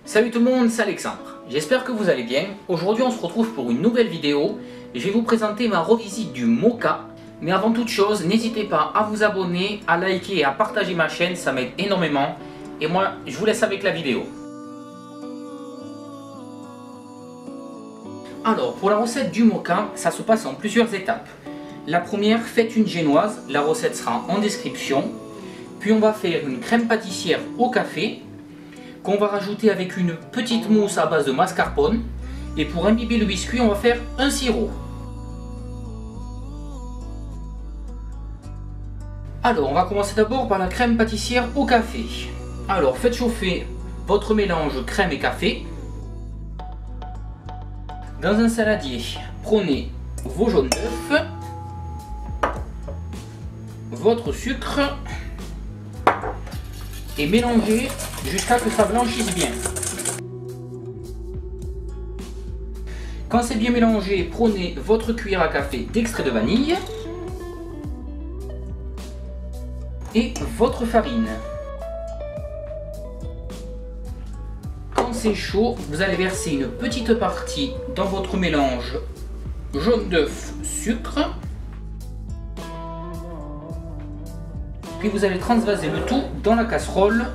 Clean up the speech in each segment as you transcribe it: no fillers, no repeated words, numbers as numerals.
Salut tout le monde, c'est Alexandre. J'espère que vous allez bien. Aujourd'hui on se retrouve pour une nouvelle vidéo. Je vais vous présenter ma revisite du Moka. Mais avant toute chose, n'hésitez pas à vous abonner, à liker et à partager ma chaîne, ça m'aide énormément. Et moi, je vous laisse avec la vidéo. Alors, pour la recette du Moka, ça se passe en plusieurs étapes. La première, faites une génoise, la recette sera en description. Puis on va faire une crème pâtissière au café, qu'on va rajouter avec une petite mousse à base de mascarpone. Et pour imbiber le biscuit, on va faire un sirop. Alors, on va commencer d'abord par la crème pâtissière au café. Alors, faites chauffer votre mélange crème et café. Dans un saladier, prenez vos jaunes d'œufs, votre sucre et mélangez jusqu'à ce que ça blanchisse bien. Quand c'est bien mélangé, prenez votre cuillère à café d'extrait de vanille et votre farine. Quand c'est chaud, vous allez verser une petite partie dans votre mélange jaune d'œuf, sucre. Puis vous allez transvaser le tout dans la casserole.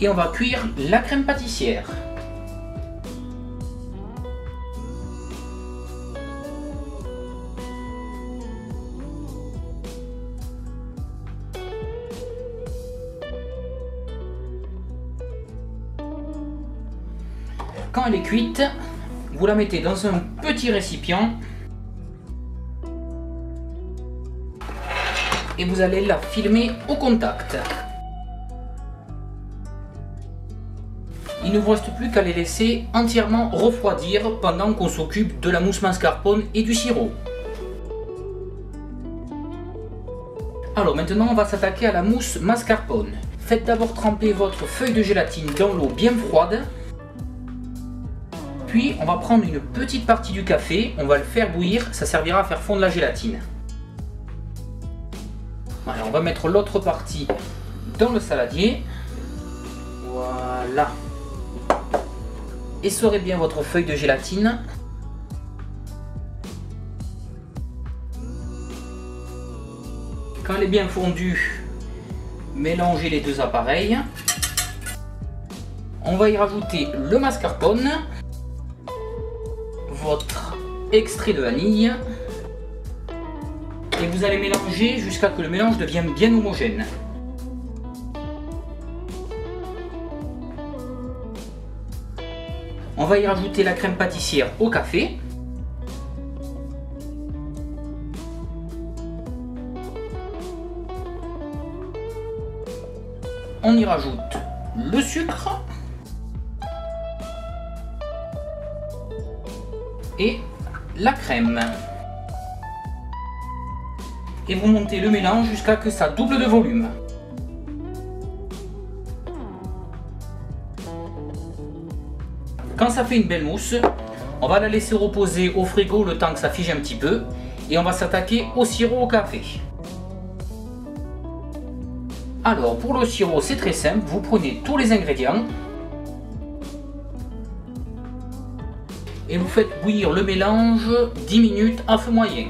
Et on va cuire la crème pâtissière. Quand elle est cuite, vous la mettez dans un petit récipient. Et vous allez la filmer au contact. Il ne vous reste plus qu'à les laisser entièrement refroidir pendant qu'on s'occupe de la mousse mascarpone et du sirop. Alors maintenant on va s'attaquer à la mousse mascarpone. Faites d'abord tremper votre feuille de gélatine dans l'eau bien froide. Puis on va prendre une petite partie du café, on va le faire bouillir, ça servira à faire fondre la gélatine. Voilà, on va mettre l'autre partie dans le saladier. Voilà. Essorez bien votre feuille de gélatine. Quand elle est bien fondue, mélangez les deux appareils. On va y rajouter le mascarpone, votre extrait de vanille. Et vous allez mélanger jusqu'à ce que le mélange devienne bien homogène. On va y rajouter la crème pâtissière au café. On y rajoute le sucre. Et la crème. Et vous montez le mélange jusqu'à ce que ça double de volume. Quand ça fait une belle mousse, on va la laisser reposer au frigo le temps que ça fige un petit peu. Et on va s'attaquer au sirop au café. Alors pour le sirop c'est très simple, vous prenez tous les ingrédients. Et vous faites bouillir le mélange 10 minutes à feu moyen.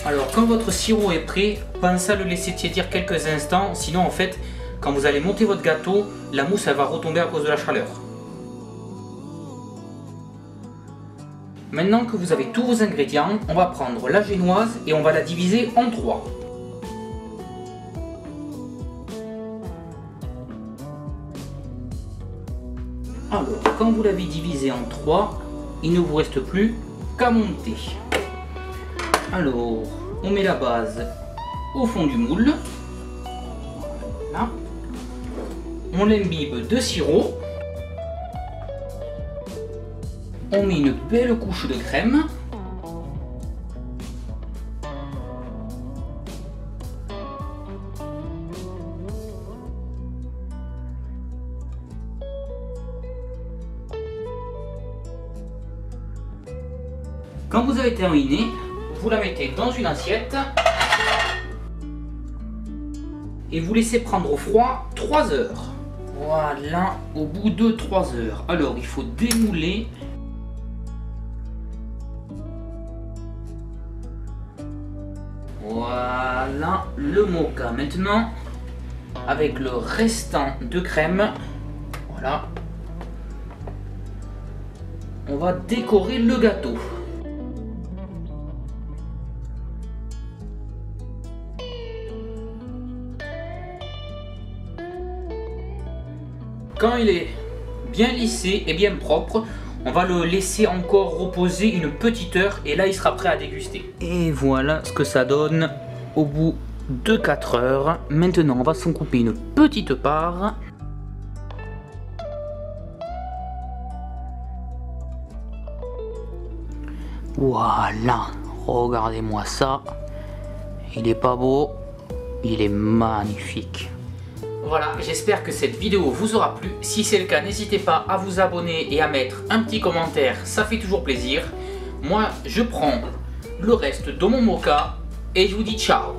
Alors quand votre sirop est prêt, pensez à le laisser tiédir quelques instants, sinon en fait, quand vous allez monter votre gâteau, la mousse elle va retomber à cause de la chaleur. Maintenant que vous avez tous vos ingrédients, on va prendre la génoise et on va la diviser en 3. Alors, quand vous l'avez divisée en 3, il ne vous reste plus qu'à monter. Alors, on met la base au fond du moule. Voilà. On l'imbibe de sirop. On met une belle couche de crème. Quand vous avez terminé, vous la mettez dans une assiette et vous laissez prendre au froid 3 heures. Voilà, au bout de 3 heures. Alors, il faut démouler. Voilà le moka. Maintenant, avec le restant de crème, voilà, on va décorer le gâteau. Quand il est bien lissé et bien propre, on va le laisser encore reposer une petite heure et là il sera prêt à déguster. Et voilà ce que ça donne au bout de 4 heures. Maintenant on va s'en couper une petite part. Voilà, regardez-moi ça. Il est pas beau, il est magnifique. Voilà, j'espère que cette vidéo vous aura plu. Si c'est le cas, n'hésitez pas à vous abonner et à mettre un petit commentaire, ça fait toujours plaisir. Moi, je prends le reste de mon moka et je vous dis ciao.